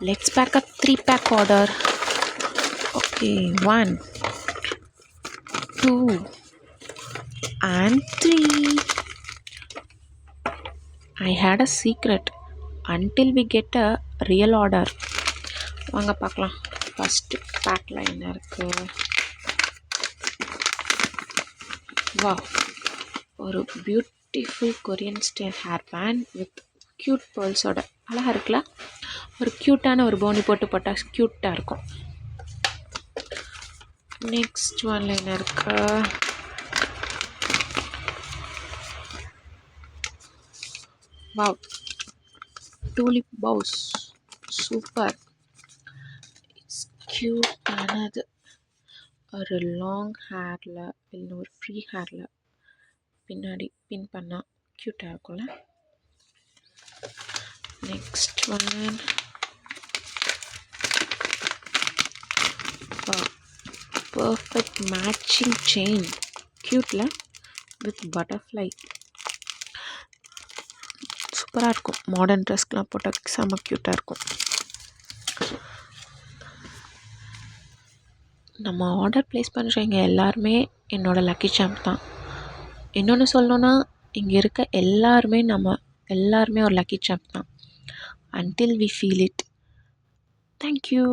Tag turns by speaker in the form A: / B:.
A: Let's pack a 3-pack order. Okay, 1, 2, and 3. I had a secret until we get a real order. வாங்க பார்க்கலாம். First பேக்கில் என்ன இருக்குது? வா, ஒரு beautiful Korean style hair band with cute பேர்ல்ஸோட. அழகாக இருக்குல்ல? ஒரு க்யூட்டான ஒரு போனி போட்டால் க்யூட்டாக இருக்கும். நெக்ஸ்ட் ஒன்ல என்ன இருக்கு? Wow, tulip bows. Super, it's க்யூட்டானது. ஒரு லாங் ஹேரில் இல்லை ஒரு ஃப்ரீ ஹேரில் பின்னாடி பின் பண்ணால் க்யூட்டாக இருக்கும்ல. Next one, perfect matching chain. க்யூட்டில் வித் பட்டர்ஃப்ளை. சூப்பராக இருக்கும். மாடர்ன் ட்ரெஸ்க்கெலாம் போட்டால் செம்ம க்யூட்டாக இருக்கும். நம்ம ஆர்டர் ப்ளேஸ் பண்ணுறவங்க எல்லாருமே என்னோடய லக்கி சாம்ப் தான். இன்னொன்று சொல்லணுன்னா, இங்கே இருக்க எல்லாருமே ஒரு லக்கி சாம்ப் தான். Until we feel it. Thank you.